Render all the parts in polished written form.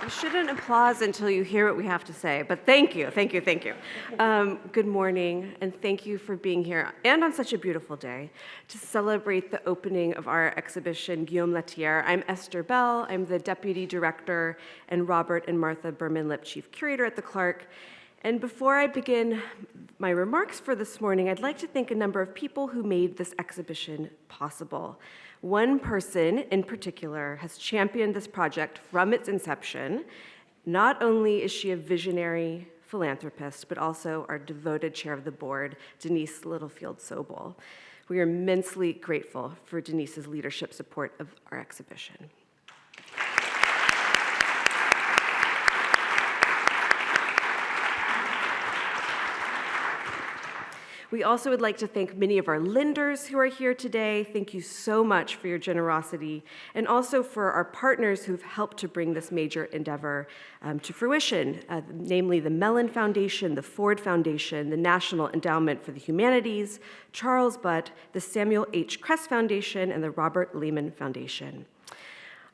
You shouldn't applause until you hear what we have to say, but thank you. Good morning, and thank you for being here, and on such a beautiful day, to celebrate the opening of our exhibition, Guillaume Lethière. I'm Esther Bell. I'm the Deputy Director and Robert and Martha Berman Lipp Chief Curator at the Clark. And before I begin my remarks for this morning, I'd like to thank a number of people who made this exhibition possible. One person in particular has championed this project from its inception. Not only is she a visionary philanthropist, but also our devoted chair of the board, Denise Littlefield-Sobel. We are immensely grateful for Denise's leadership support of our exhibition. We also would like to thank many of our lenders who are here today. Thank you so much for your generosity, and also for our partners who've helped to bring this major endeavor to fruition, namely the Mellon Foundation, the Ford Foundation, the National Endowment for the Humanities, Charles Butt, the Samuel H. Kress Foundation, and the Robert Lehman Foundation.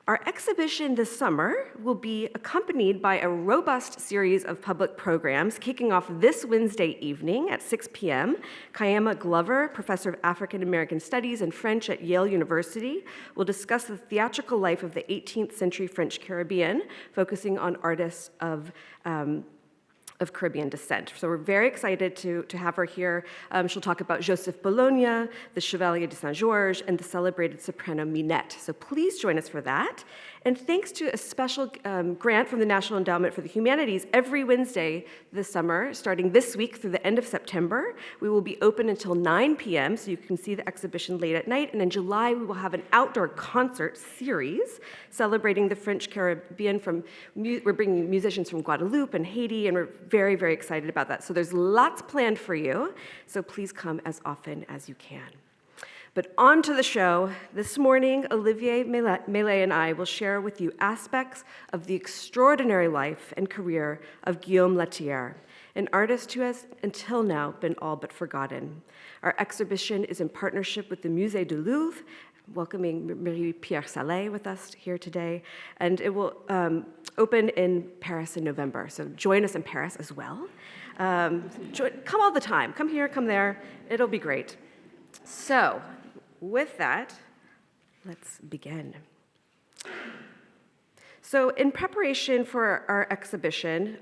Our exhibition this summer will be accompanied by a robust series of public programs kicking off this Wednesday evening at 6 p.m. Kayama Glover, professor of African American Studies and French at Yale University, will discuss the theatrical life of the 18th century French Caribbean, focusing on artists of Caribbean descent. So we're very excited to have her here. She'll talk about Joseph Bologna, the Chevalier de Saint-Georges, and the celebrated soprano Minette. So please join us for that. And thanks to a special grant from the National Endowment for the Humanities, every Wednesday this summer, starting this week through the end of September, we will be open until 9 p.m., so you can see the exhibition late at night. And in July, we will have an outdoor concert series celebrating the French Caribbean. We're bringing musicians from Guadeloupe and Haiti, and we're very, very excited about that. So there's lots planned for you, so please come as often as you can. But on to the show. This morning, Olivier Meslay and I will share with you aspects of the extraordinary life and career of Guillaume Lethière, an artist who has until now been all but forgotten. Our exhibition is in partnership with the Musée du Louvre, welcoming Marie-Pierre Salé with us here today, and it will open in Paris in November. So join us in Paris as well. Come all the time. Come here, come there. It'll be great. So, with that, let's begin. So in preparation for our exhibition,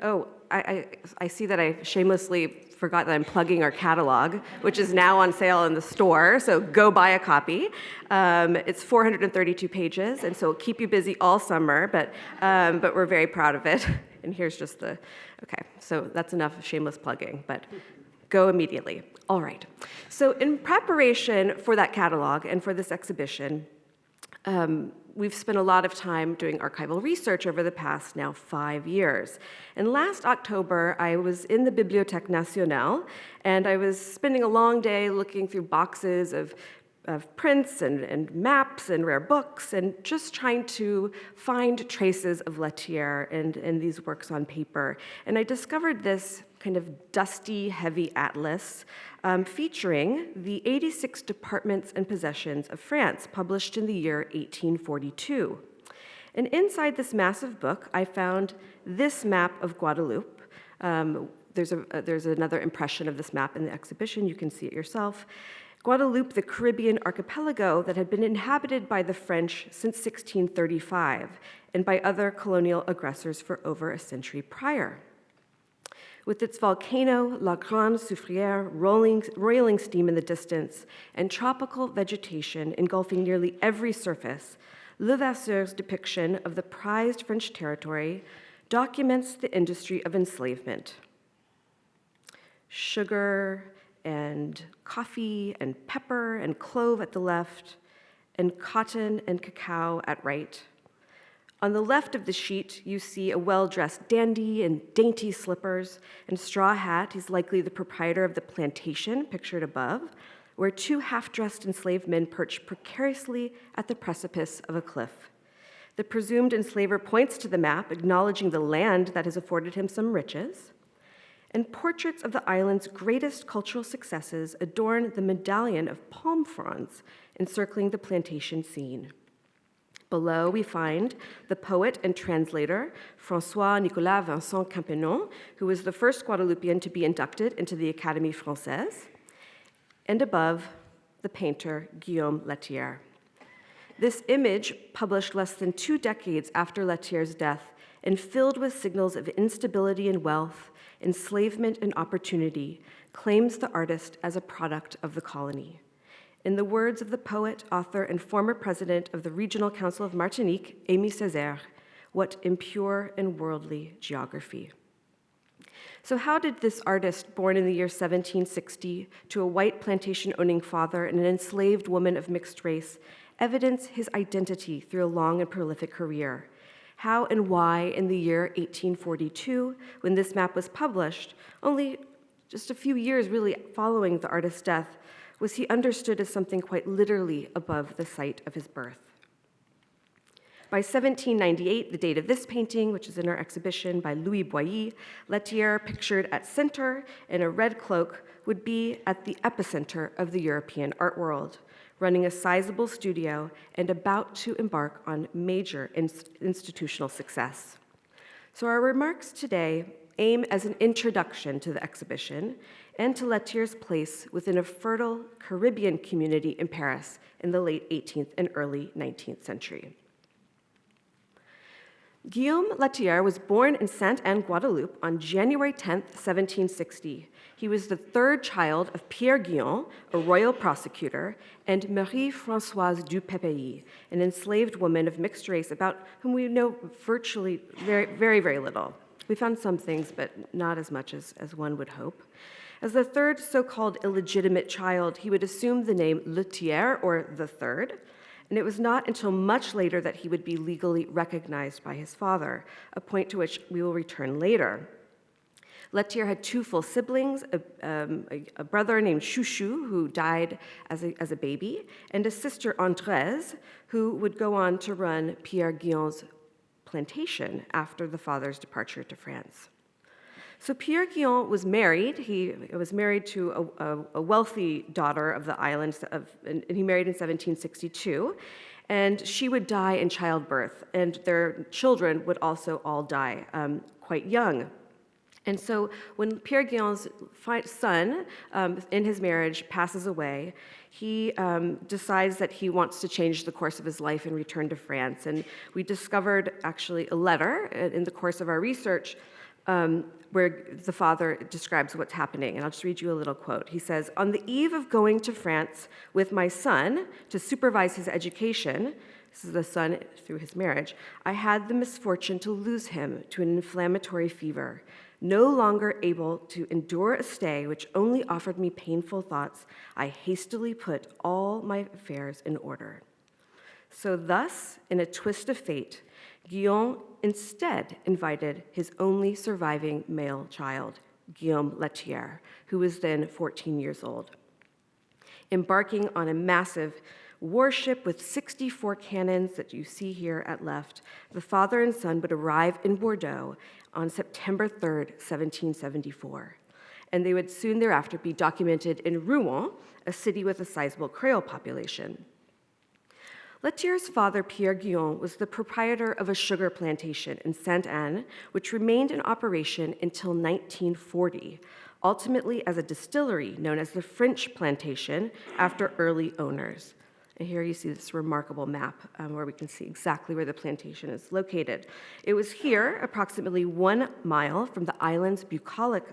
I see that I shamelessly forgot that I'm plugging our catalog, which is now on sale in the store, so go buy a copy. It's 432 pages, and so it'll keep you busy all summer, but we're very proud of it. And here's just okay, so that's enough shameless plugging, but go immediately. All right. So in preparation for that catalog and for this exhibition, we've spent a lot of time doing archival research over the past now 5 years. And last October, I was in the Bibliothèque Nationale, and I was spending a long day looking through boxes of prints and maps and rare books, and just trying to find traces of Lethière and these works on paper. And I discovered this kind of dusty, heavy atlas featuring the 86 departments and possessions of France, published in the year 1842. And inside this massive book, I found this map of Guadeloupe. There's another impression of this map in the exhibition. You can see it yourself. Guadeloupe, the Caribbean archipelago that had been inhabited by the French since 1635 and by other colonial aggressors for over a century prior. With its volcano, La Grande Soufrière, roiling steam in the distance, and tropical vegetation engulfing nearly every surface, Levasseur's depiction of the prized French territory documents the industry of enslavement. Sugar and coffee and pepper and clove at the left, and cotton and cacao at right. On the left of the sheet, you see a well-dressed dandy in dainty slippers and straw hat. He's likely the proprietor of the plantation, pictured above, where two half-dressed enslaved men perch precariously at the precipice of a cliff. The presumed enslaver points to the map, acknowledging the land that has afforded him some riches. And portraits of the island's greatest cultural successes adorn the medallion of palm fronds encircling the plantation scene. Below, we find the poet and translator, François-Nicolas Vincent Campinon, who was the first Guadeloupean to be inducted into the Académie Française, and above, the painter, Guillaume Lethière. This image, published less than 2 decades after Lethière's death and filled with signals of instability and wealth, enslavement and opportunity, claims the artist as a product of the colony. In the words of the poet, author, and former president of the Regional Council of Martinique, Aimé Césaire, what impure and worldly geography. So how did this artist, born in the year 1760 to a white plantation-owning father and an enslaved woman of mixed race, evidence his identity through a long and prolific career? How and why, in the year 1842, when this map was published, only just a few years really following the artist's death, was he understood as something quite literally above the site of his birth? By 1798, the date of this painting, which is in our exhibition by Louis Boilly, Lethière, pictured at center in a red cloak, would be at the epicenter of the European art world, running a sizable studio and about to embark on major institutional success. So our remarks today aim as an introduction to the exhibition and to Lethière's place within a fertile Caribbean community in Paris in the late 18th and early 19th century. Guillaume Lethière was born in Sainte-Anne, Guadeloupe on January 10, 1760. He was the third child of Pierre Guillaume, a royal prosecutor, and Marie-Françoise du Pepey, an enslaved woman of mixed race about whom we know virtually very little. We found some things, but not as much as one would hope. As the third so-called illegitimate child, he would assume the name Lethière, or the third, and it was not until much later that he would be legally recognized by his father, a point to which we will return later. Lethière had 2 full siblings, a brother named Chouchou, who died as a baby, and a sister, Andrés, who would go on to run Pierre Guillaume's plantation after the father's departure to France. So Pierre Guillaume was married. He was married to a wealthy daughter of the island, and he married in 1762. And she would die in childbirth, and their children would also all die quite young. And so when Pierre Guillaume's son, in his marriage, passes away, he decides that he wants to change the course of his life and return to France. And we discovered actually a letter in the course of our research where the father describes what's happening. And I'll just read you a little quote. He says, "On the eve of going to France with my son to supervise his education," this is the son through his marriage, "I had the misfortune to lose him to an inflammatory fever. No longer able to endure a stay which only offered me painful thoughts, I hastily put all my affairs in order." So thus, in a twist of fate, Guillaume instead invited his only surviving male child, Guillaume Lethière, who was then 14 years old. Embarking on a massive warship with 64 cannons that you see here at left, the father and son would arrive in Bordeaux on September 3rd, 1774. And they would soon thereafter be documented in Rouen, a city with a sizable Creole population. Lethière's father, Pierre Guillaume, was the proprietor of a sugar plantation in Sainte-Anne, which remained in operation until 1940, ultimately as a distillery known as the French Plantation after early owners. And here you see this remarkable map where we can see exactly where the plantation is located. It was here, approximately 1 mile from the island's bucolic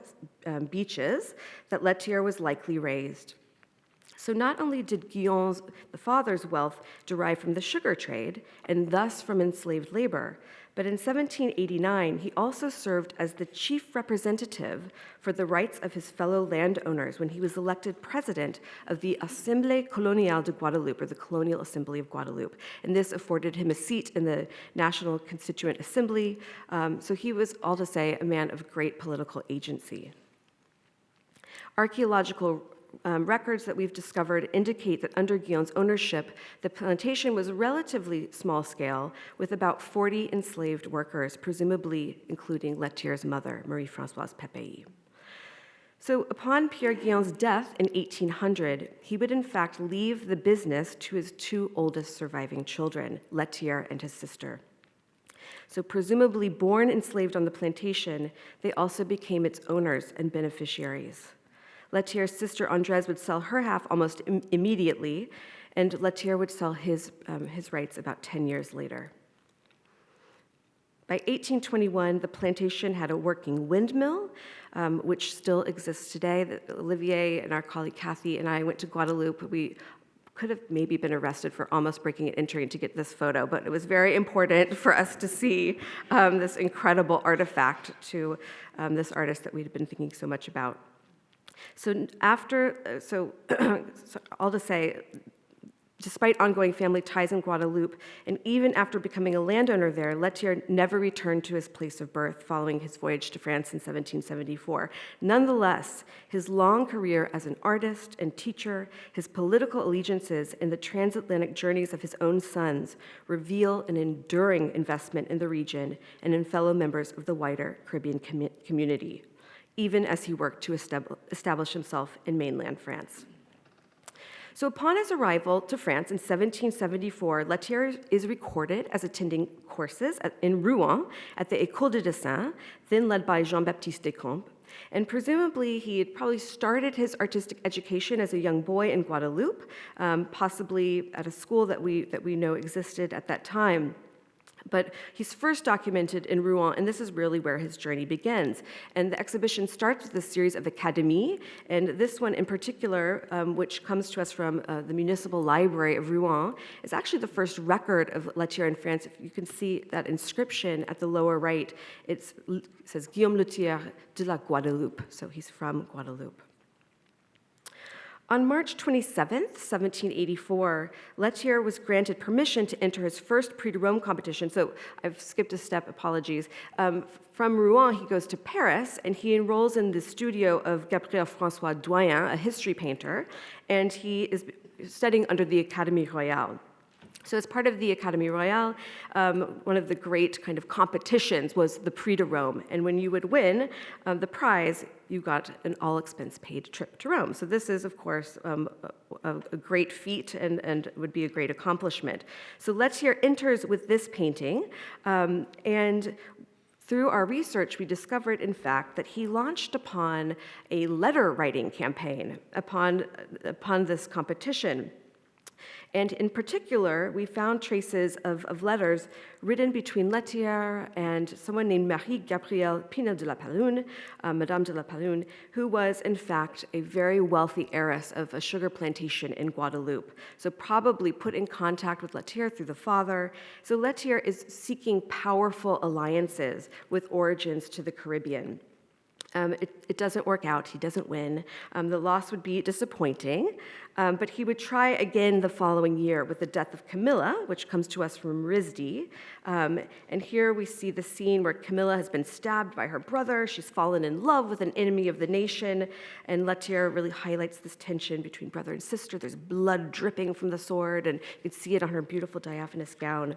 beaches, that Lethière was likely raised. So not only did Guillaume's, the father's wealth derive from the sugar trade, and thus from enslaved labor, but in 1789, he also served as the chief representative for the rights of his fellow landowners when he was elected president of the Assemblée coloniale de Guadeloupe, or the Colonial Assembly of Guadeloupe. And this afforded him a seat in the National Constituent Assembly. So he was, all to say, a man of great political agency. Archaeological records that we've discovered indicate that under Guillaume's ownership, the plantation was relatively small scale, with about 40 enslaved workers, presumably including Lethière's mother, Marie-Françoise Pepey. So upon Pierre Guillaume's death in 1800, he would in fact leave the business to his two oldest surviving children, Lethière and his sister. So presumably born enslaved on the plantation, they also became its owners and beneficiaries. Lethière's sister Andrés would sell her half almost immediately, and Lethière would sell his rights about 10 years later. By 1821, the plantation had a working windmill, which still exists today. Olivier and our colleague Kathy and I went to Guadeloupe. We could have maybe been arrested for almost breaking and entering to get this photo, but it was very important for us to see this incredible artifact to this artist that we'd been thinking so much about. So all to say, despite ongoing family ties in Guadeloupe, and even after becoming a landowner there, Lethière never returned to his place of birth following his voyage to France in 1774. Nonetheless, his long career as an artist and teacher, his political allegiances, and the transatlantic journeys of his own sons reveal an enduring investment in the region and in fellow members of the wider Caribbean community, even as he worked to establish himself in mainland France. So upon his arrival to France in 1774, Lethière is recorded as attending courses in Rouen at the École de Dessin, then led by Jean-Baptiste Descombes. And presumably, he had probably started his artistic education as a young boy in Guadeloupe, possibly at a school that we know existed at that time. But he's first documented in Rouen, and this is really where his journey begins. And the exhibition starts with a series of Académie, and this one in particular, which comes to us from the Municipal Library of Rouen, is actually the first record of Lethière in France. If you can see that inscription at the lower right, it says Guillaume Lethière de la Guadeloupe, so he's from Guadeloupe. On March 27, 1784, Lethière was granted permission to enter his first Prix de Rome competition. So I've skipped a step, apologies. From Rouen, he goes to Paris, and he enrolls in the studio of Gabriel-François Doyen, a history painter, and he is studying under the Académie Royale. So as part of the Académie Royale, one of the great kind of competitions was the Prix de Rome. And when you would win the prize, you got an all-expense-paid trip to Rome. So this is, of course, a great feat and would be a great accomplishment. So Lethière enters with this painting, and through our research, we discovered, in fact, that he launched upon a letter-writing campaign upon this competition. And in particular, we found traces of letters written between Lethière and someone named Marie-Gabrielle Pinel de la Palune, Madame de la Palune, who was, in fact, a very wealthy heiress of a sugar plantation in Guadeloupe. So probably put in contact with Lethière through the father. So Lethière is seeking powerful alliances with origins to the Caribbean. It doesn't work out. He doesn't win. The loss would be disappointing, but he would try again the following year with the death of Camilla, which comes to us from RISD. And here we see the scene where Camilla has been stabbed by her brother. She's fallen in love with an enemy of the nation, and Lethière really highlights this tension between brother and sister. There's blood dripping from the sword, and you can see it on her beautiful diaphanous gown.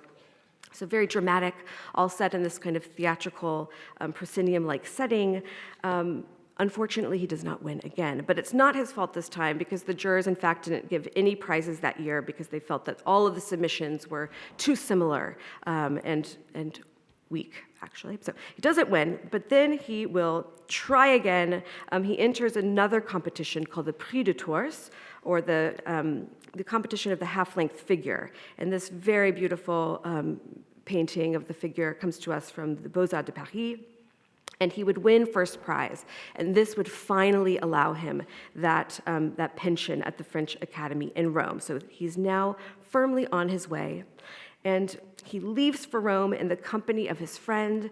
So very dramatic, all set in this kind of theatrical, proscenium-like setting. Unfortunately, he does not win again. But it's not his fault this time, because the jurors, in fact, didn't give any prizes that year because they felt that all of the submissions were too similar and weak, actually. So he doesn't win, but then he will try again. He enters another competition called the Prix de Tours, or the competition of the half-length figure. And this very beautiful painting of the figure comes to us from the Beaux-Arts de Paris. And he would win first prize. And this would finally allow him that pension at the French Academy in Rome. So he's now firmly on his way. And he leaves for Rome in the company of his friend,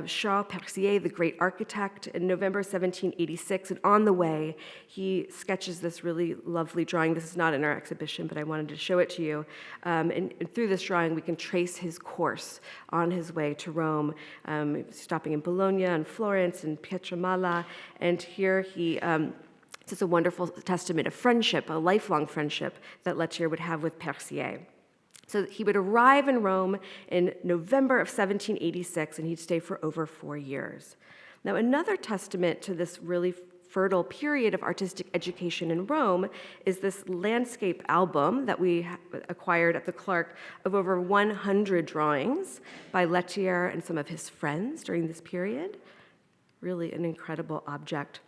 Charles Percier, the great architect, in November 1786. And on the way, he sketches this really lovely drawing. This is not in our exhibition, but I wanted to show it to you. And through this drawing, we can trace his course on his way to Rome, stopping in Bologna and Florence and Pietramala. And here he it's a wonderful testament of friendship, a lifelong friendship that Lethière would have with Percier. So he would arrive in Rome in November of 1786, and he'd stay for over 4 years. Now, another testament to this really fertile period of artistic education in Rome is this landscape album that we acquired at the Clark of over 100 drawings by Lethière and some of his friends during this period. Really an incredible object.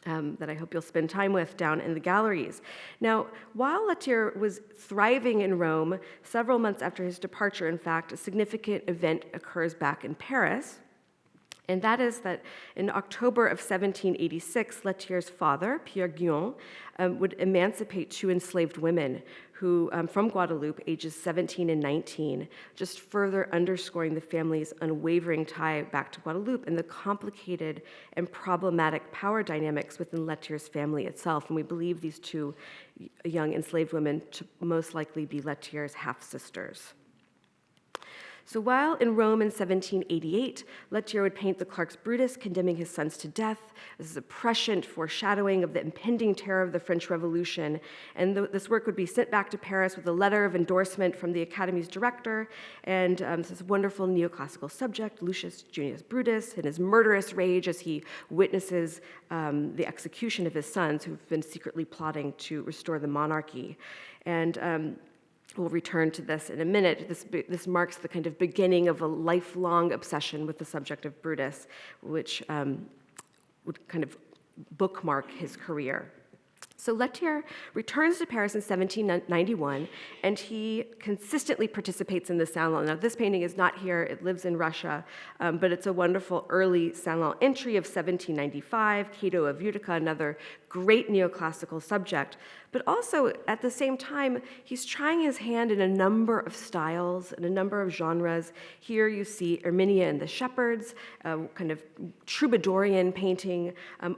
That I hope you'll spend time with down in the galleries. Now, while Lethière was thriving in Rome, several months after his departure, in fact, a significant event occurs back in Paris. And that is that in October of 1786, Lethière's father, Pierre Guillaume, would emancipate two enslaved women who, from Guadeloupe, ages 17 and 19, just further underscoring the family's unwavering tie back to Guadeloupe and the complicated and problematic power dynamics within Lethière's family itself. And we believe these two young enslaved women to most likely be Lethière's half-sisters. So while in Rome in 1788, Lethière would paint the Clark's Brutus, condemning his sons to death. This is a prescient foreshadowing of the impending terror of the French Revolution. And this work would be sent back to Paris with a letter of endorsement from the Académie's director. And this wonderful neoclassical subject, Lucius Junius Brutus, in his murderous rage as he witnesses the execution of his sons who've been secretly plotting to restore the monarchy. And we'll return to this in a minute. This marks the kind of beginning of a lifelong obsession with the subject of Brutus, which would kind of bookmark his career. So Lethière returns to Paris in 1791, and he consistently participates in the Salon. Now, this painting is not here, it lives in Russia, but it's a wonderful early Salon entry of 1795, Cato of Utica, another great neoclassical subject. But also, at the same time, he's trying his hand in a number of styles and a number of genres. Here you see Erminia and the Shepherds, kind of troubadourian painting,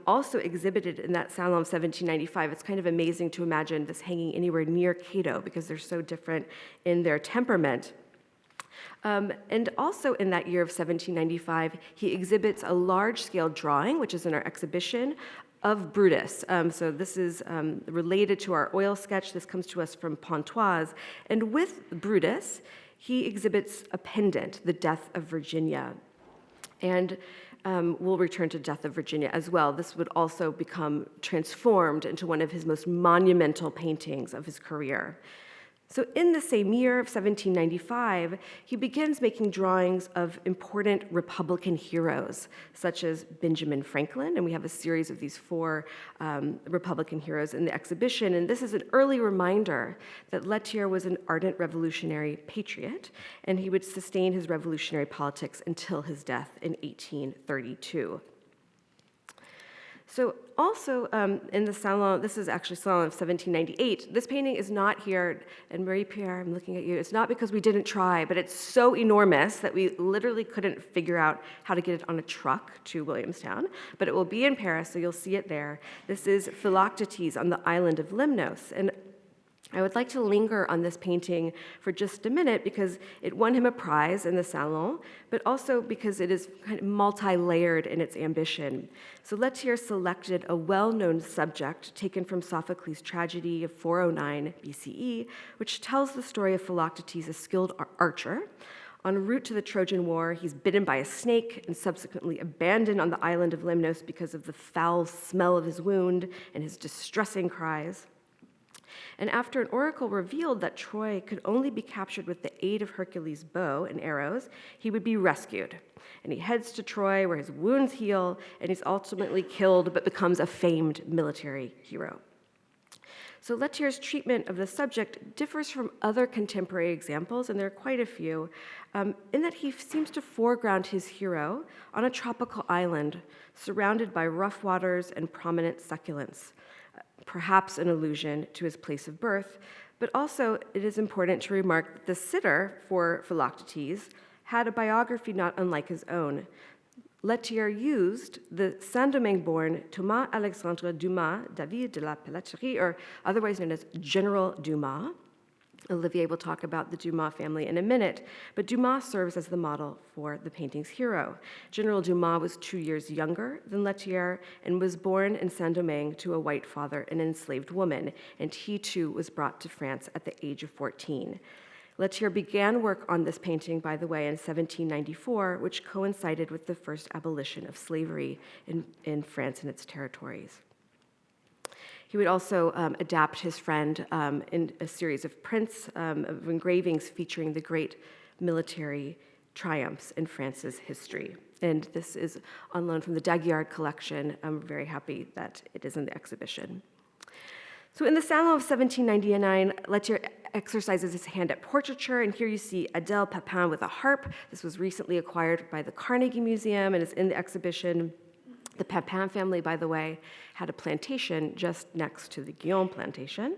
also exhibited in that Salon of 1795. It's kind of amazing to imagine this hanging anywhere near Cato because they're so different in their temperament. And also in that year of 1795, he exhibits a large-scale drawing, which is in our exhibition, of Brutus. So this is related to our oil sketch. This comes to us from Pontoise. And with Brutus, he exhibits a pendant, the Death of Virginia. And we'll return to Death of Virginia as well. This would also become transformed into one of his most monumental paintings of his career. So in the same year of 1795, he begins making drawings of important Republican heroes, such as Benjamin Franklin, and we have a series of these four Republican heroes in the exhibition, and this is an early reminder that Lethière was an ardent revolutionary patriot, and he would sustain his revolutionary politics until his death in 1832. So also in the Salon, this is actually Salon of 1798, this painting is not here, and Marie-Pierre, I'm looking at you, it's not because we didn't try, but it's so enormous that we literally couldn't figure out how to get it on a truck to Williamstown, but it will be in Paris, so you'll see it there. This is Philoctetes on the island of Lemnos, and I would like to linger on this painting for just a minute because it won him a prize in the Salon, but also because it is kind of multi-layered in its ambition. So Lethière selected a well-known subject taken from Sophocles' tragedy of 409 BCE, which tells the story of Philoctetes, a skilled archer. En route to the Trojan War, he's bitten by a snake and subsequently abandoned on the island of Lemnos because of the foul smell of his wound and his distressing cries. And after an oracle revealed that Troy could only be captured with the aid of Hercules' bow and arrows, he would be rescued. And he heads to Troy where his wounds heal, and he's ultimately killed but becomes a famed military hero. So Lethière's treatment of the subject differs from other contemporary examples, and there are quite a few, in that he seems to foreground his hero on a tropical island surrounded by rough waters and prominent succulents. Perhaps an allusion to his place of birth, but also it is important to remark that the sitter for Philoctetes had a biography not unlike his own. Lethière used the Saint-Domingue-born Thomas Alexandre Dumas David de la Pelleterie, or otherwise known as General Dumas. Olivier will talk about the Dumas family in a minute, but Dumas serves as the model for the painting's hero. General Dumas was 2 years younger than Lethière and was born in Saint-Domingue to a white father and an enslaved woman, and he too was brought to France at the age of 14. Lethière began work on this painting, by the way, in 1794, which coincided with the first abolition of slavery in France and its territories. He would also adapt his friend in a series of prints of engravings featuring the great military triumphs in France's history. And this is on loan from the Daguillard collection. I'm very happy that it is in the exhibition. So in the Salon of 1799, Lethière exercises his hand at portraiture, and here you see Adèle Papin with a harp. This was recently acquired by the Carnegie Museum and is in the exhibition. The Papin family, by the way, had a plantation just next to the Guillaume plantation.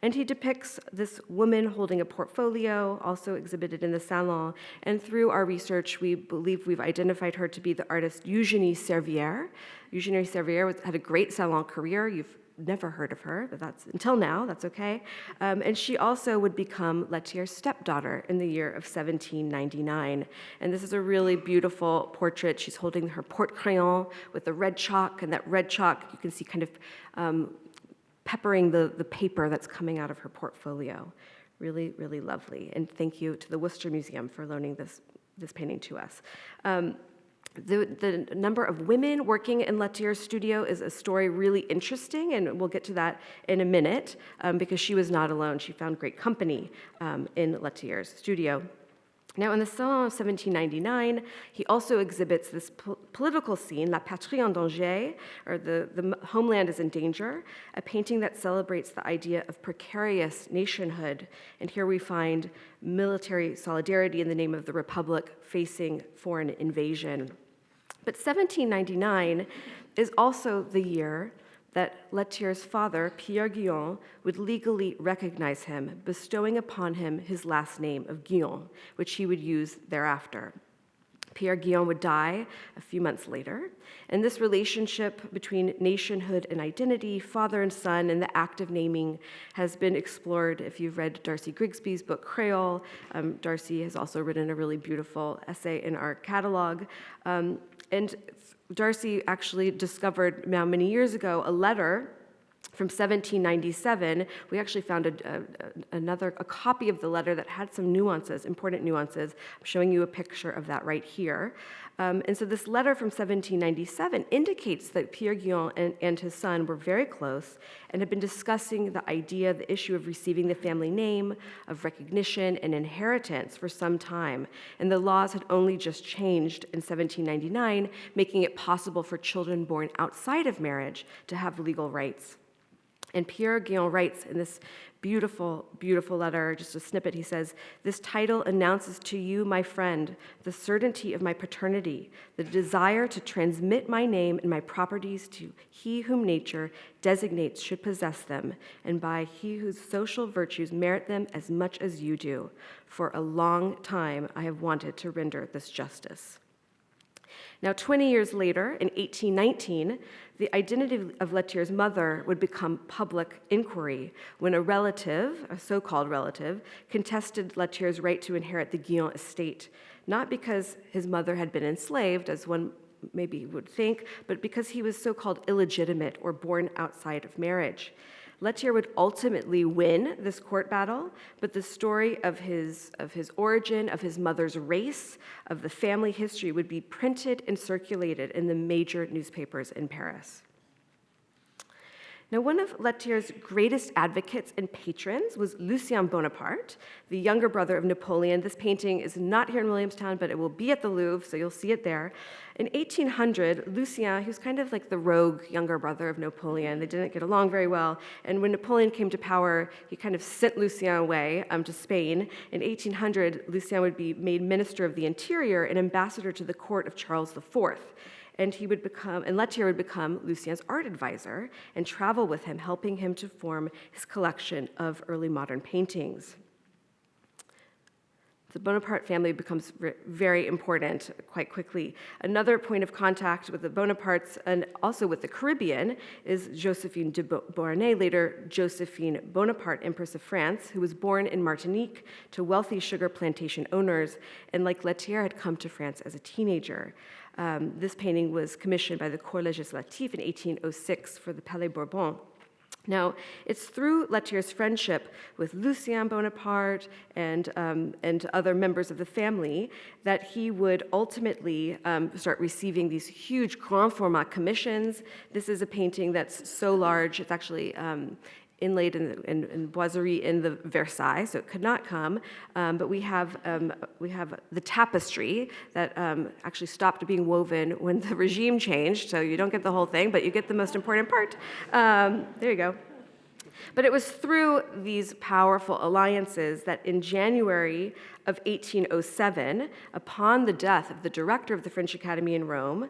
And he depicts this woman holding a portfolio, also exhibited in the Salon. And through our research, we believe we've identified her to be the artist Eugénie Servière. Eugénie Servière had a great Salon career. You've never heard of her, but that's until now, that's okay. And she also would become Lethière's stepdaughter in the year of 1799. And this is a really beautiful portrait. She's holding her porte-crayon with the red chalk, and that red chalk you can see kind of peppering the paper that's coming out of her portfolio. Really, really lovely. And thank you to the Worcester Museum for loaning this painting to us. The number of women working in Lethière's studio is a story really interesting, and we'll get to that in a minute, because she was not alone. She found great company in Lethière's studio. Now, in the Salon of 1799, he also exhibits this political scene, La Patrie en danger, or the homeland is in danger, a painting that celebrates the idea of precarious nationhood. And here we find military solidarity in the name of the Republic facing foreign invasion. But 1799 is also the year that Lethière's father, Pierre Guillaume, would legally recognize him, bestowing upon him his last name of Guillaume, which he would use thereafter. Pierre Guillaume would die a few months later, and this relationship between nationhood and identity, father and son, and the act of naming has been explored. If you've read Darcy Grigsby's book, Creole, Darcy has also written a really beautiful essay in our catalog. And Darcy actually discovered now many years ago a letter from 1797. We actually found a copy of the letter that had some nuances, important nuances. I'm showing you a picture of that right here. And so this letter from 1797 indicates that Pierre Guillaume and his son were very close and had been discussing the idea, the issue of receiving the family name, of recognition and inheritance for some time. And the laws had only just changed in 1799, making it possible for children born outside of marriage to have legal rights. And Pierre Guillaume writes in this beautiful, beautiful letter, just a snippet, he says, "This title announces to you, my friend, the certainty of my paternity, the desire to transmit my name and my properties to he whom nature designates should possess them, and by he whose social virtues merit them as much as you do. For a long time I have wanted to render this justice." Now, 20 years later, in 1819, the identity of Lethière's mother would become public inquiry when a relative, a so-called relative, contested Lethière's right to inherit the Guillaume estate, not because his mother had been enslaved, as one maybe would think, but because he was so-called illegitimate or born outside of marriage. Lethière would ultimately win this court battle, but the story of his origin, of his mother's race, of the family history would be printed and circulated in the major newspapers in Paris. Now, one of Lethière's greatest advocates and patrons was Lucien Bonaparte, the younger brother of Napoleon. This painting is not here in Williamstown, but it will be at the Louvre, so you'll see it there. In 1800, Lucien, he was kind of like the rogue younger brother of Napoleon. They didn't get along very well, and when Napoleon came to power, he kind of sent Lucien away to Spain. In 1800, Lucien would be made Minister of the Interior and ambassador to the court of Charles IV. And Lethière would become Lucien's art advisor and travel with him, helping him to form his collection of early modern paintings. The Bonaparte family becomes very important quite quickly. Another point of contact with the Bonapartes and also with the Caribbean is Josephine de Beauharnais, later Josephine Bonaparte, Empress of France, who was born in Martinique to wealthy sugar plantation owners, and like Lethière had come to France as a teenager. This painting was commissioned by the Corps Législatif in 1806 for the Palais Bourbon. Now, it's through Lethière's friendship with Lucien Bonaparte and other members of the family that he would ultimately start receiving these huge grand format commissions. This is a painting that's so large, it's actually inlaid in boiserie in the Versailles, so it could not come. But we have the tapestry that actually stopped being woven when the regime changed, so you don't get the whole thing, but you get the most important part. There you go. But it was through these powerful alliances that in January of 1807, upon the death of the director of the French Academy in Rome,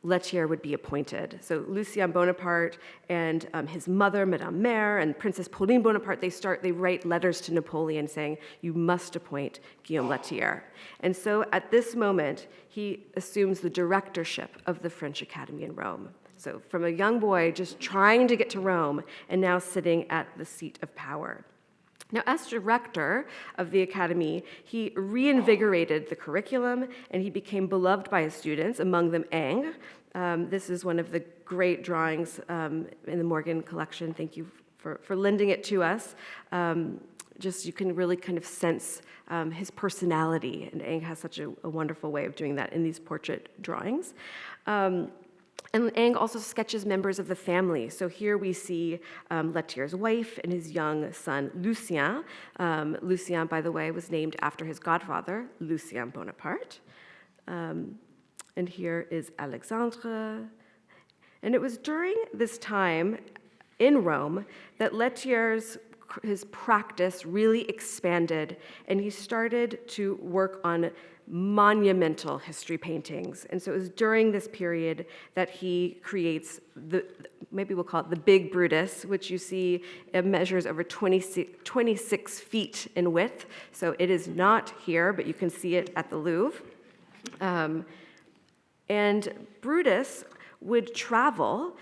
Lethière would be appointed. So Lucien Bonaparte and his mother, Madame Mère, and Princess Pauline Bonaparte, they write letters to Napoleon saying, you must appoint Guillaume Lethière. And so at this moment, he assumes the directorship of the French Academy in Rome. So from a young boy just trying to get to Rome and now sitting at the seat of power. Now, as director of the Academy, he reinvigorated the curriculum and he became beloved by his students, among them Ingres. This is one of the great drawings in the Morgan collection. Thank you for lending it to us. Just you can really kind of sense his personality, and Ingres has such a wonderful way of doing that in these portrait drawings. And Ingres also sketches members of the family. So here we see Lethière's wife and his young son, Lucien. Lucien, by the way, was named after his godfather, Lucien Bonaparte. And here is Alexandre. And it was during this time in Rome that Lethière's his practice really expanded, and he started to work on monumental history paintings. And so it was during this period that he creates maybe we'll call it the Big Brutus, which you see it measures over 26 feet in width. So it is not here, but you can see it at the Louvre. And Brutus would travel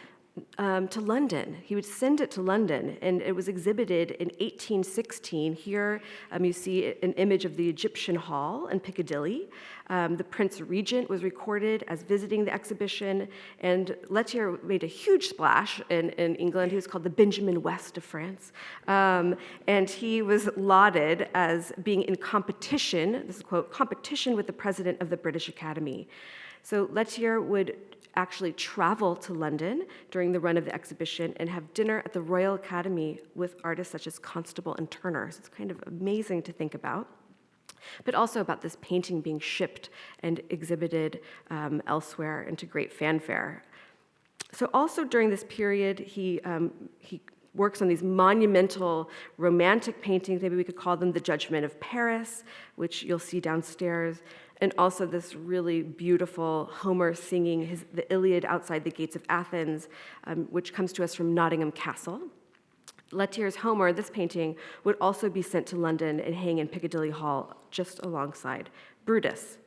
to London. He would send it to London, and it was exhibited in 1816. Here you see an image of the Egyptian Hall in Piccadilly. The Prince Regent was recorded as visiting the exhibition, and Lethière made a huge splash in England. He was called the Benjamin West of France, and he was lauded as being in competition, this is a quote, competition with the president of the British Academy. So Lethière would actually travel to London during the run of the exhibition and have dinner at the Royal Academy with artists such as Constable and Turner. So it's kind of amazing to think about. But also about this painting being shipped and exhibited elsewhere into great fanfare. So also during this period, he works on these monumental romantic paintings. Maybe we could call them The Judgment of Paris, which you'll see downstairs. And also this really beautiful Homer singing the Iliad outside the gates of Athens, which comes to us from Nottingham Castle. Lethière's Homer, this painting, would also be sent to London and hang in Piccadilly Hall just alongside Brutus.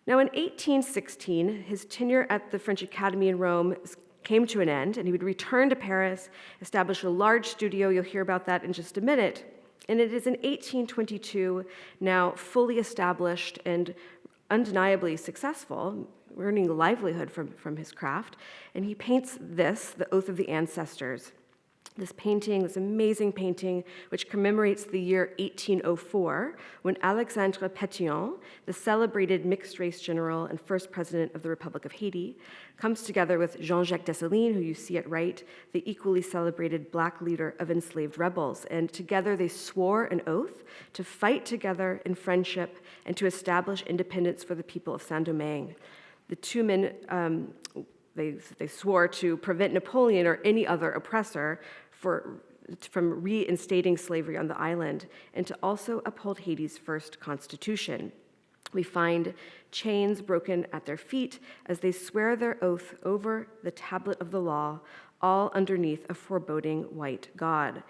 Now in 1816, his tenure at the French Academy in Rome came to an end, and he would return to Paris, establish a large studio. You'll hear about that in just a minute. And it is in 1822, now fully established and undeniably successful, earning a livelihood from his craft. And he paints this, The Oath of the Ancestors. This painting, this amazing painting, which commemorates the year 1804, when Alexandre Pétion, the celebrated mixed-race general and first president of the Republic of Haiti, comes together with Jean-Jacques Dessalines, who you see at right, the equally celebrated black leader of enslaved rebels. And together they swore an oath to fight together in friendship and to establish independence for the people of Saint-Domingue. The two men They swore to prevent Napoleon or any other oppressor from reinstating slavery on the island, and to also uphold Haiti's first constitution. We find chains broken at their feet as they swear their oath over the tablet of the law, all underneath a foreboding white god.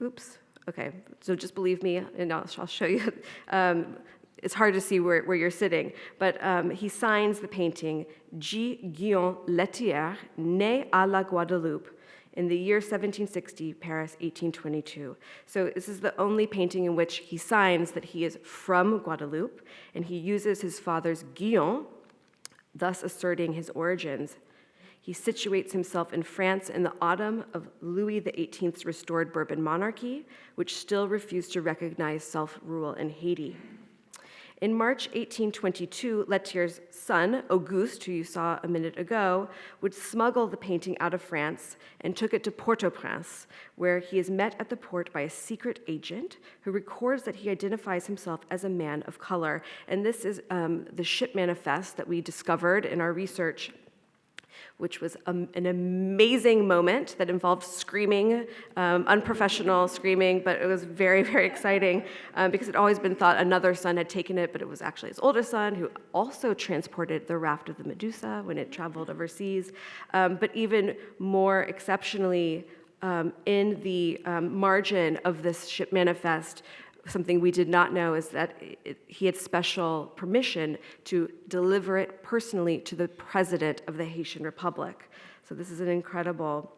Oops, okay, so just believe me, and I'll show you. It's hard to see where you're sitting, but he signs the painting, Guillaume Lethière, né à la Guadeloupe, in the year 1760, Paris 1822. So this is the only painting in which he signs that he is from Guadeloupe, and he uses his father's Guillaume, thus asserting his origins. He situates himself in France in the autumn of Louis XVIII's restored Bourbon monarchy, which still refused to recognize self-rule in Haiti. In March 1822, Lethière's son, Auguste, who you saw a minute ago, would smuggle the painting out of France and took it to Port-au-Prince, where he is met at the port by a secret agent who records that he identifies himself as a man of color. And this is the ship manifest that we discovered in our research, which was an amazing moment that involved screaming, unprofessional screaming, but it was very, very exciting because it had always been thought another son had taken it, but it was actually his older son who also transported the raft of the Medusa when it traveled overseas. But even more exceptionally, in the margin of this ship manifest, something we did not know is that he had special permission to deliver it personally to the president of the Haitian Republic. So this is an incredible,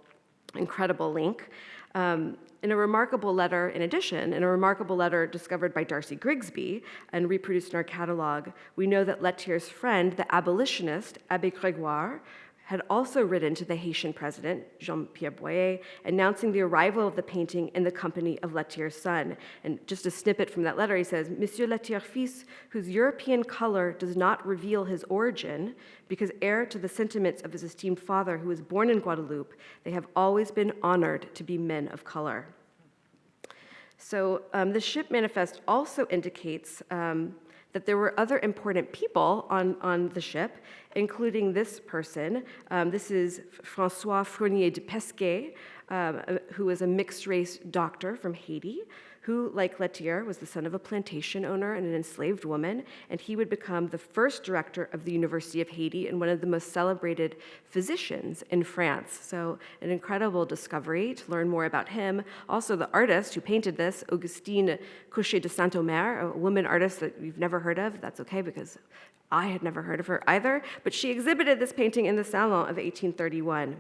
incredible link. In a remarkable letter, in addition, in a remarkable letter discovered by Darcy Grigsby and reproduced in our catalog, we know that Lethière's friend, the abolitionist, Abbé Grégoire, had also written to the Haitian president, Jean-Pierre Boyer, announcing the arrival of the painting in the company of Lethière's son. And just a snippet from that letter, he says, Monsieur Lethière fils, whose European color does not reveal his origin, because heir to the sentiments of his esteemed father, who was born in Guadeloupe, they have always been honored to be men of color. So the ship manifest also indicates that there were other important people on the ship, including this person. This is François Fournier de Pesquet, who was a mixed-race doctor from Haiti, who, like Lethière, was the son of a plantation owner and an enslaved woman, and he would become the first director of the University of Haiti and one of the most celebrated physicians in France. So an incredible discovery to learn more about him. Also, the artist who painted this, Augustine Couchet de Saint-Omer, a woman artist that you've never heard of. That's okay, because I had never heard of her either, but she exhibited this painting in the Salon of 1831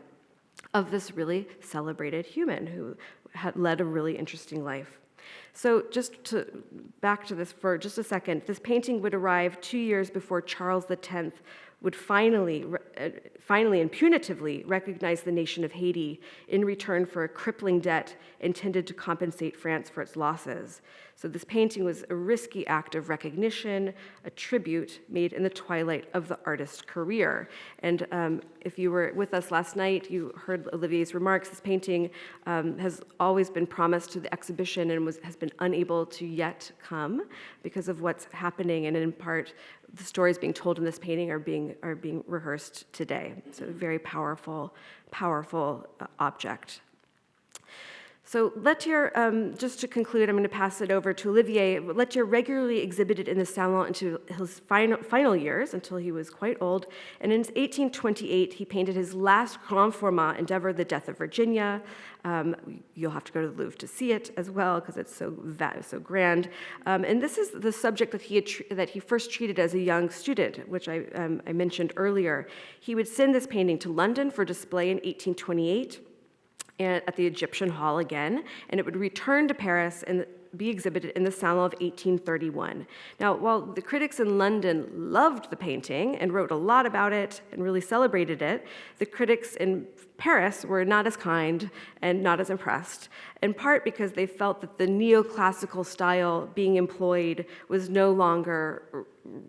of this really celebrated human who had led a really interesting life. So back to this for just a second, this painting would arrive 2 years before Charles X would finally and punitively recognize the nation of Haiti in return for a crippling debt intended to compensate France for its losses. So this painting was a risky act of recognition, a tribute made in the twilight of the artist's career. And if you were with us last night, you heard Olivier's remarks. This painting has always been promised to the exhibition and has been unable to yet come because of what's happening, and in part, the stories being told in this painting are being rehearsed today. So a very powerful object. So Lethière, just to conclude, I'm going to pass it over to Olivier. Lethière regularly exhibited in the Salon until his final years, until he was quite old. And in 1828, he painted his last grand format endeavor, The Death of Virginia. You'll have to go to the Louvre to see it as well, because it's so grand. And this is the subject that he first treated as a young student, which I mentioned earlier. He would send this painting to London for display in 1828. At the Egyptian Hall again, and it would return to Paris and be exhibited in the Salon of 1831. Now, while the critics in London loved the painting and wrote a lot about it and really celebrated it, the critics in Paris were not as kind and not as impressed, in part because they felt that the neoclassical style being employed was no longer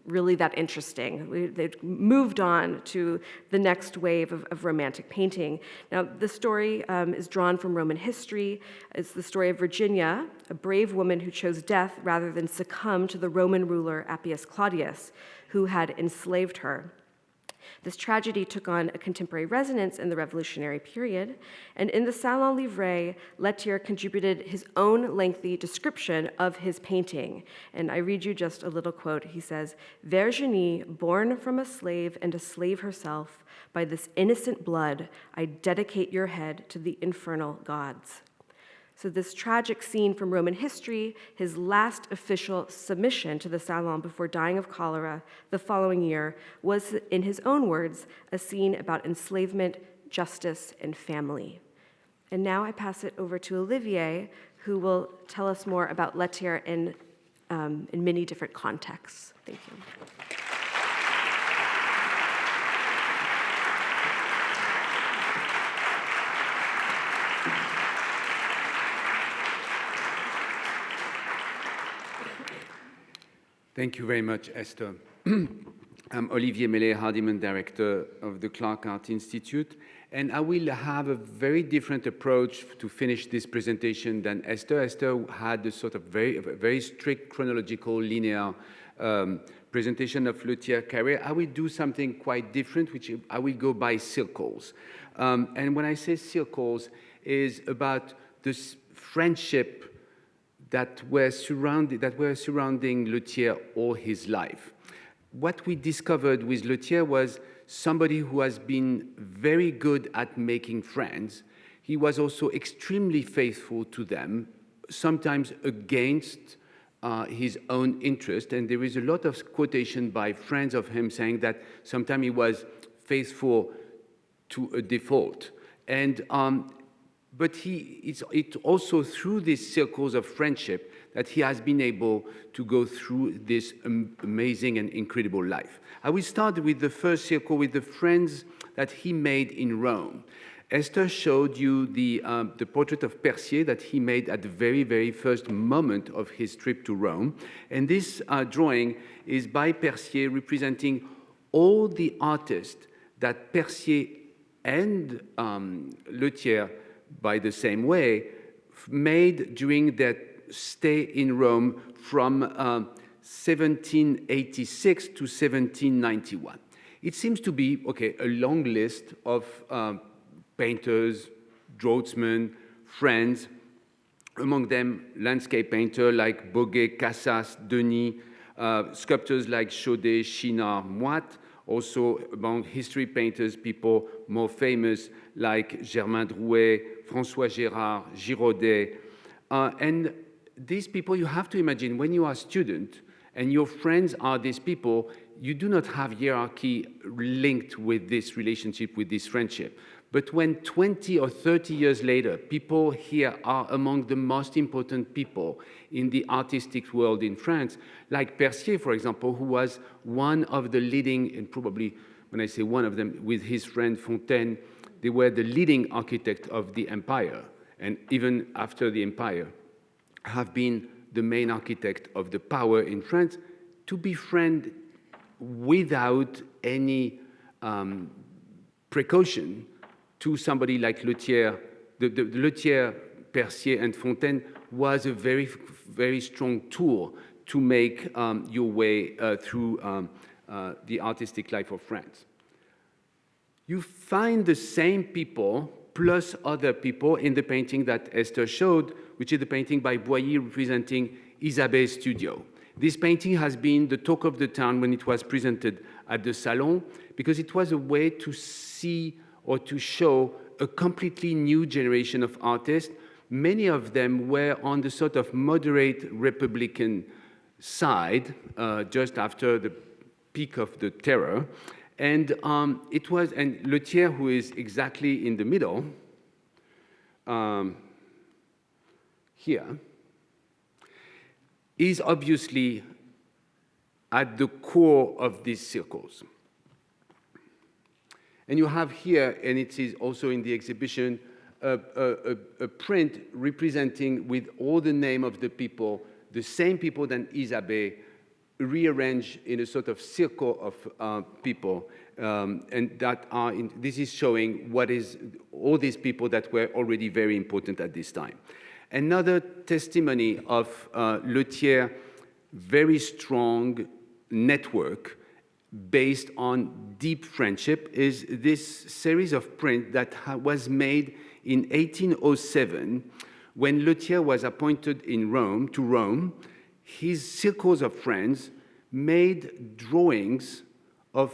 really that interesting. They'd moved on to the next wave of Romantic painting. Now, the story is drawn from Roman history. It's the story of Virginia, a brave woman who chose death rather than succumb to the Roman ruler Appius Claudius, who had enslaved her. This tragedy took on a contemporary resonance in the Revolutionary period, and in the Salon Livre, Lethière contributed his own lengthy description of his painting. And I read you just a little quote. He says, "Virginie, born from a slave and a slave herself, by this innocent blood, I dedicate your head to the infernal gods." So this tragic scene from Roman history, his last official submission to the Salon before dying of cholera the following year, was, in his own words, a scene about enslavement, justice, and family. And now I pass it over to Olivier, who will tell us more about Lethière in many different contexts. Thank you. Thank you very much, Esther. I'm Olivier Meslay, Hardymon Director of the Clark Art Institute, and I will have a very different approach to finish this presentation than Esther. Esther had a sort of very strict chronological linear presentation of Lethière's career. I will do something quite different, which I will go by circles. And when I say circles, is about this friendship that were surrounding Lethière all his life. What we discovered with Lethière was somebody who has been very good at making friends. He was also extremely faithful to them, sometimes against his own interest. And there is a lot of quotation by friends of him saying that sometimes he was faithful to a default. And but it's also through these circles of friendship that he has been able to go through this amazing and incredible life. I will start with the first circle, with the friends that he made in Rome. Esther showed you the portrait of Percier that he made at the very first moment of his trip to Rome. And this drawing is by Percier, representing all the artists that Percier and Lethière, by the same way, made during their stay in Rome from 1786 to 1791. It seems to be, okay, a long list of painters, draughtsmen, friends, among them landscape painters like Boguet, Cassas, Denis, sculptors like Chaudet, Chinard, Moite, also among history painters, people more famous like Germain Drouet, François Gérard, Girodet. And these people, you have to imagine, when you are a student and your friends are these people, you do not have hierarchy linked with this relationship, with this friendship. But when 20 or 30 years later, people here are among the most important people in the artistic world in France, like Percier, for example, who was one of the leading, and probably when I say one of them, with his friend Fontaine, they were the leading architect of the empire, and even after the empire, have been the main architect of the power in France, to befriend without any precaution to somebody like Lethière. The Lethière, Percier, and Fontaine was a very strong tool to make your way through the artistic life of France. You find the same people plus other people in the painting that Esther showed, which is the painting by Boyer representing Isabelle's studio. This painting has been the talk of the town when it was presented at the Salon, because it was a way to see or to show a completely new generation of artists. Many of them were on the sort of moderate Republican side, just after the peak of the terror. And Lethière, who is exactly in the middle, here, is obviously at the core of these circles. And you have here, and it is also in the exhibition, a print representing with all the name of the people, the same people than Isabelle, rearranged in a sort of circle of people, and that are this is showing what is all these people that were already very important at this time. Another testimony of Lethière's very strong network based on deep friendship is this series of prints that was made in 1807 when Lethière was appointed to Rome. His circles of friends made drawings of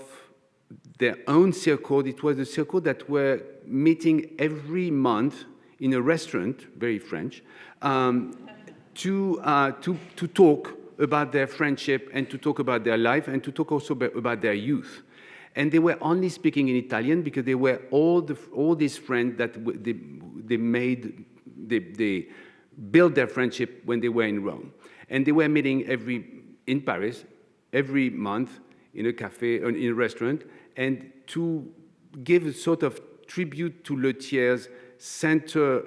their own circle. It was a circle that were meeting every month in a restaurant, very French, to talk about their friendship and to talk about their life and to talk also about their youth. And they were only speaking in Italian because they were all these friends that they built their friendship when they were in Rome. And they were meeting in Paris every month in a cafe or in a restaurant, and to give a sort of tribute to Lethière's center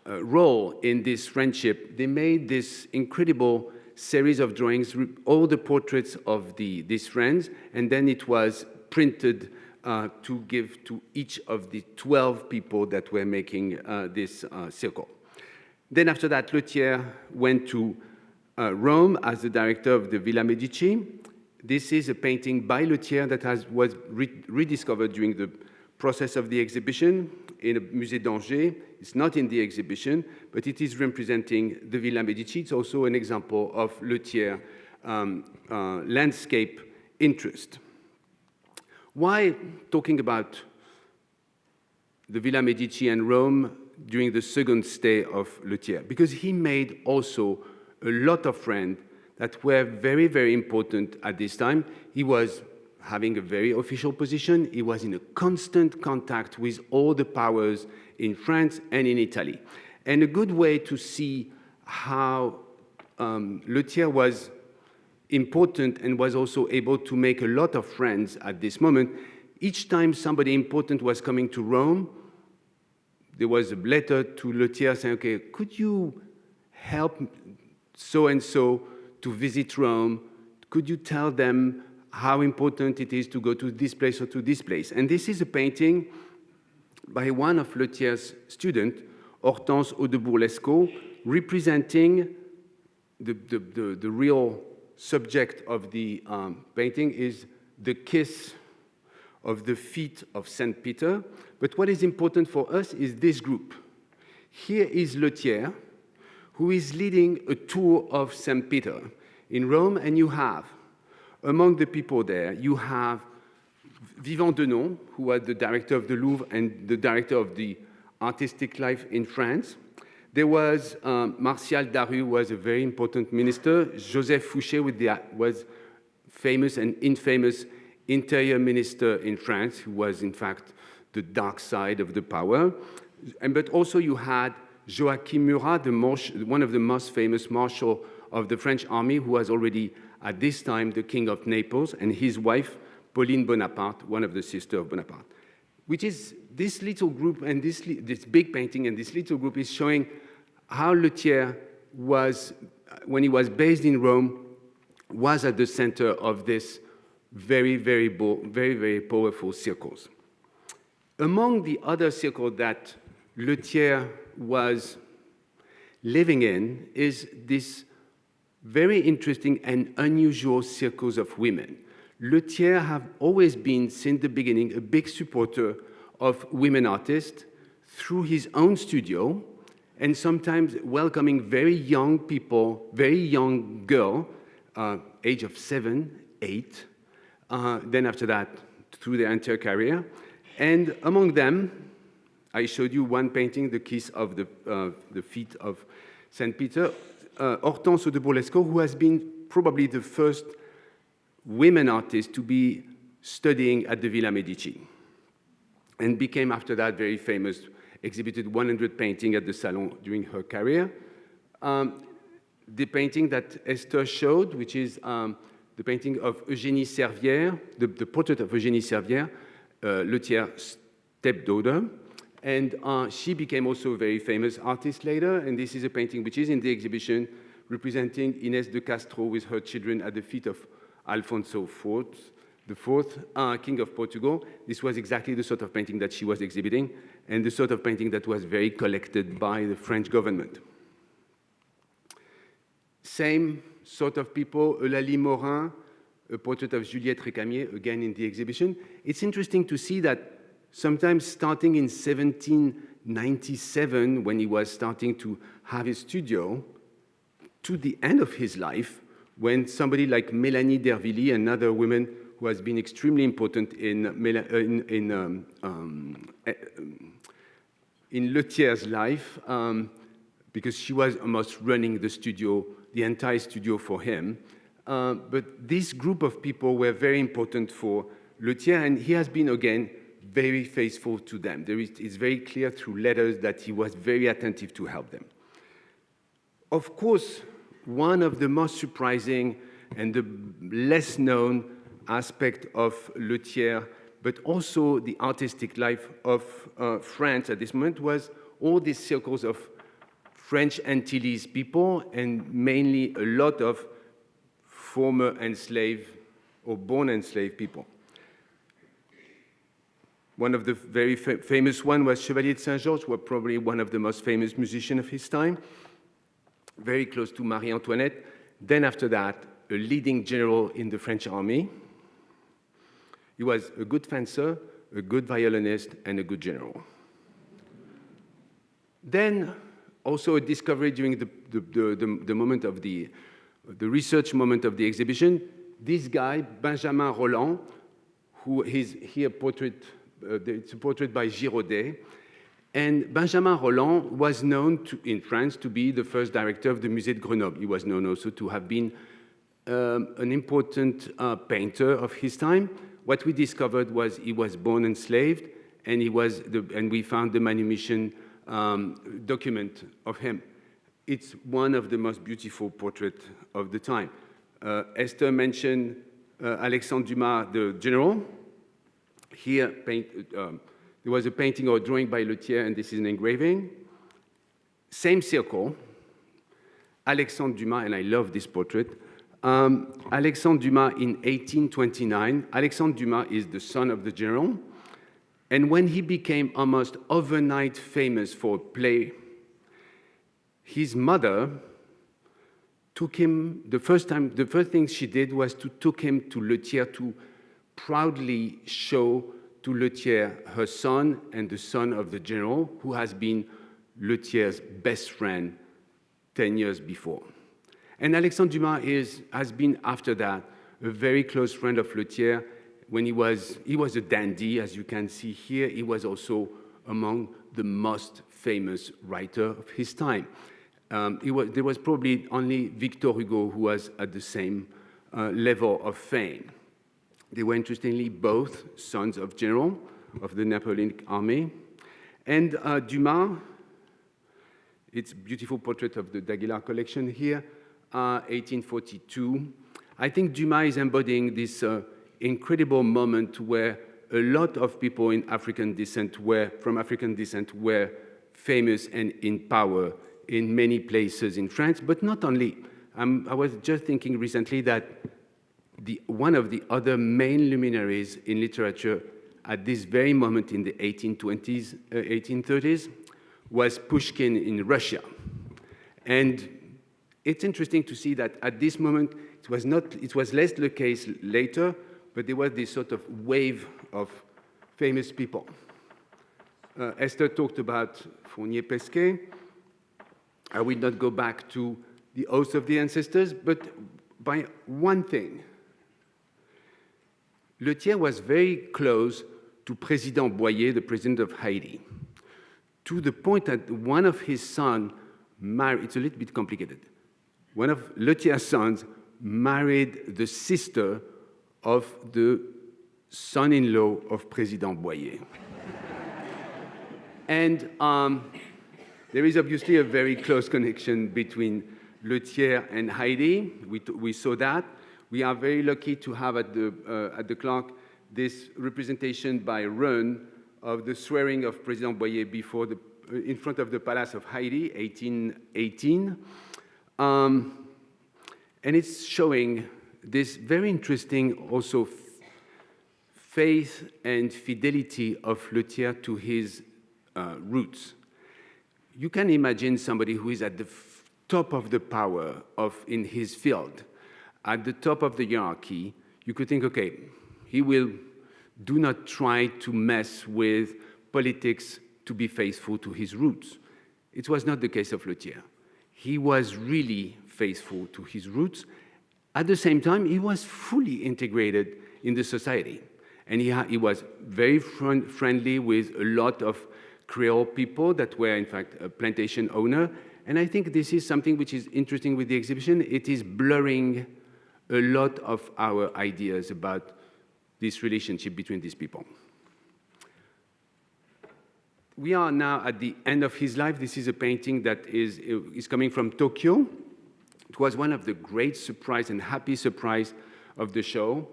role in this friendship, they made this incredible series of drawings, all the portraits of these friends, and then it was printed to give to each of the 12 people that were making this circle. Then after that, Lethière went to Rome as the director of the Villa Medici. This is a painting by Lethière that was rediscovered during the process of the exhibition in a Musée d'Angers. It's not in the exhibition, but it is representing the Villa Medici. It's also an example of Lethière landscape interest. Why talking about the Villa Medici and Rome during the second stay of Lethière? Because he made also a lot of friends that were very, very important at this time. He was having a very official position. He was in a constant contact with all the powers in France and in Italy. And a good way to see how Lethière was important and was also able to make a lot of friends at this moment. Each time somebody important was coming to Rome, there was a letter to Lethière saying, okay, could you help so-and-so to visit Rome? Could you tell them how important it is to go to this place or to this place? And this is a painting by one of Lethière's students, Hortense Audebourg-Lescaut, representing the real subject of the painting is the kiss of the feet of Saint Peter. But what is important for us is this group. Here is Lethière, who is leading a tour of Saint Peter in Rome, and you have, among the people there, you have Vivant Denon, who was the director of the Louvre and the director of the artistic life in France. There was Martial Daru, who was a very important minister. Joseph Fouché was famous and infamous interior minister in France, who was in fact the dark side of the power. But also you had Joachim Murat, one of the most famous marshal of the French army, who was already at this time the king of Naples, and his wife, Pauline Bonaparte, one of the sisters of Bonaparte. Which is this little group and this big painting and this little group is showing how Lethière was, when he was based in Rome, was at the center of this very, very powerful circles. Among the other circles that Lethière was living in is this very interesting and unusual circles of women. Lethière have always been, since the beginning, a big supporter of women artists through his own studio, and sometimes welcoming very young people, very young girl, age of 7, 8, then after that, through their entire career. And among them, I showed you one painting, the kiss of the feet of Saint Peter, Hortense Audebourg-Lescaut, who has been probably the first women artist to be studying at the Villa Medici, and became after that very famous, exhibited 100 paintings at the Salon during her career. The painting that Esther showed, which is the painting of Eugénie Servière, the portrait of Eugénie Servière, Lethière's stepdaughter, and she became also a very famous artist later, and this is a painting which is in the exhibition representing Inés de Castro with her children at the feet of Alfonso IV, the fourth King of Portugal. This was exactly the sort of painting that she was exhibiting, and the sort of painting that was very collected by the French government. Same sort of people, Eulalie Morin, a portrait of Juliette Récamier, again in the exhibition. It's interesting to see that sometimes starting in 1797, when he was starting to have his studio, to the end of his life, when somebody like Mélanie d'Hervilly, another woman who has been extremely important in Lethière's life, because she was almost running the studio, the entire studio for him. But this group of people were very important for Lethière, and he has been, again, very faithful to them. It's very clear through letters that he was very attentive to help them. Of course, one of the most surprising and the less known aspect of Lethière, but also the artistic life of France at this moment, was all these circles of French Antilles people, and mainly a lot of former enslaved or born enslaved people. One of the very famous one was Chevalier de Saint-Georges, who was probably one of the most famous musicians of his time, very close to Marie Antoinette. Then after that, a leading general in the French army. He was a good fencer, a good violinist, and a good general. Then also a discovery during the moment of the research moment of the exhibition. This guy, Benjamin Roland, who is here portrait, it's a portrait by Giraudet. And Benjamin Roland was known in France to be the first director of the Musée de Grenoble. He was known also to have been an important painter of his time. What we discovered was he was born enslaved, and we found the manumission document of him. It's one of the most beautiful portraits of the time. Esther mentioned Alexandre Dumas, the general. Here, there was a painting or drawing by Lethière, and this is an engraving. Same circle, Alexandre Dumas, and I love this portrait. Alexandre Dumas in 1829. Alexandre Dumas is the son of the general. And when he became almost overnight famous for a play, his mother took him, the first thing she did was to take him to Lethière to proudly show to Lethière her son and the son of the general, who has been Lethière's best friend 10 years before. And Alexandre Dumas has been, after that, a very close friend of Lethière. When he was a dandy, as you can see here. He was also among the most famous writer of his time. There was probably only Victor Hugo who was at the same level of fame. They were, interestingly, both sons of general of the Napoleonic army. And Dumas, it's a beautiful portrait of the d'Aguilar collection here, 1842. I think Dumas is embodying this incredible moment where a lot of people from African descent were famous and in power in many places in France, but not only. I was just thinking recently that one of the other main luminaries in literature at this very moment in the 1820s, 1830s, was Pushkin in Russia. And it's interesting to see that at this moment, it was less the case later, but there was this sort of wave of famous people. Esther talked about Fournier-Pesquet. I will not go back to the oath of the ancestors, but by one thing. Lethière was very close to President Boyer, the president of Haiti, to the point that one of his sons married, it's a little bit complicated, one of Lethière's sons married the sister of the son-in-law of President Boyer. And there is obviously a very close connection between Lethière and Haiti. We saw that. We are very lucky to have at the Clark this representation by Reun of the swearing of President Boyer in front of the Palace of Haiti, 1818. And it's showing this very interesting also faith and fidelity of Lethière to his roots. You can imagine somebody who is at the top of the power in his field, at the top of the hierarchy. You could think, okay, he will do not try to mess with politics to be faithful to his roots. It was not the case of Lethière. He was really faithful to his roots. At the same time, he was fully integrated in the society. And he was very friendly with a lot of Creole people that were, in fact, a plantation owner. And I think this is something which is interesting with the exhibition. It is blurring a lot of our ideas about this relationship between these people. We are now at the end of his life. This is a painting that is coming from Tokyo. It was one of the great surprise and happy surprise of the show.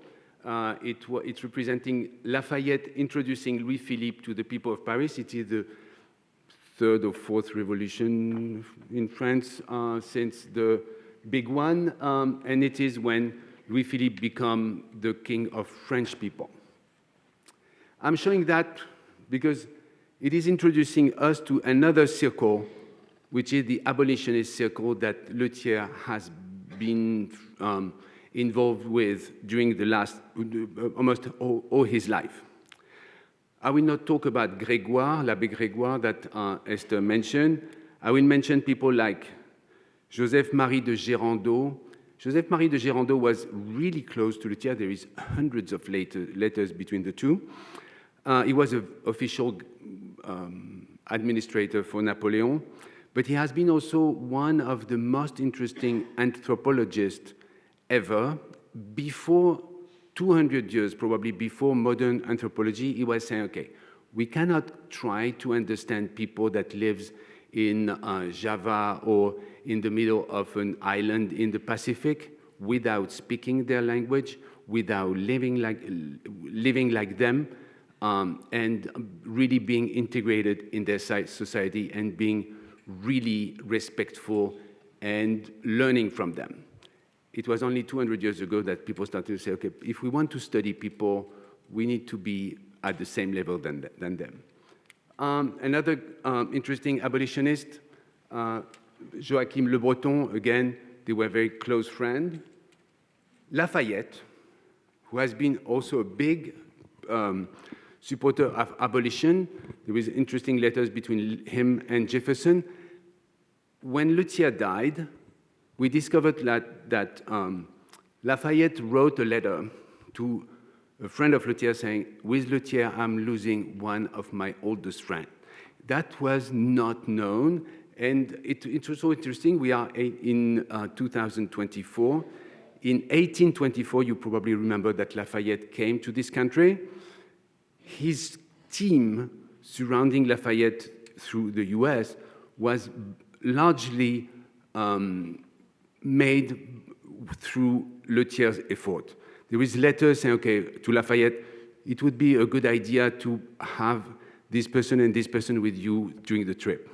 It's representing Lafayette introducing Louis-Philippe to the people of Paris. It is the third or fourth revolution in France since the big one, and it is when Louis-Philippe became the king of French people. I'm showing that because it is introducing us to another circle, which is the abolitionist circle that Lethière has been involved with during the last, almost all his life. I will not talk about Grégoire, l'Abbé Grégoire that Esther mentioned. I will mention people like Joseph-Marie de Gérandeau. Joseph-Marie de Gérandeau was really close to Lethière. There is hundreds of letters between the two. He was an official administrator for Napoleon, but he has been also one of the most interesting anthropologists ever. Before 200 years, probably before modern anthropology, he was saying, okay, we cannot try to understand people that lives in Java or in the middle of an island in the Pacific without speaking their language, without living like them, and really being integrated in their society and being really respectful and learning from them. It was only 200 years ago that people started to say, okay, if we want to study people, we need to be at the same level than them. Another interesting abolitionist, Joachim Le Breton, again, they were very close friends. Lafayette, who has been also a big supporter of abolition. There was interesting letters between him and Jefferson. When Lethière died, we discovered that Lafayette wrote a letter to a friend of Lethière saying, with Lethière, I'm losing one of my oldest friends. That was not known, and it's also interesting, we are in 2024. In 1824, you probably remember that Lafayette came to this country. His team surrounding Lafayette through the US was largely made through Lethière's effort. There is letters saying, okay, to Lafayette, it would be a good idea to have this person and this person with you during the trip.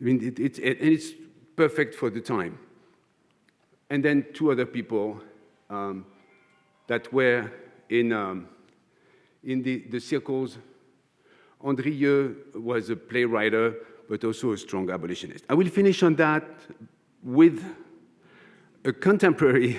I mean, it's perfect for the time. And then two other people that were in the circles. Andrieux was a playwright, but also a strong abolitionist. I will finish on that with a contemporary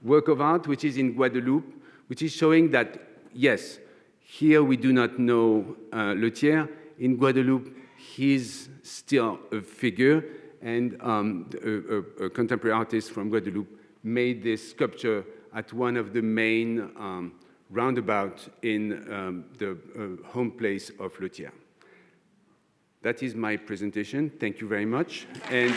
work of art, which is in Guadeloupe, which is showing that, yes, here we do not know Lethière. In Guadeloupe, he's still a figure, and a contemporary artist from Guadeloupe made this sculpture at one of the main roundabouts in the home place of Lethière. That is my presentation. Thank you very much. And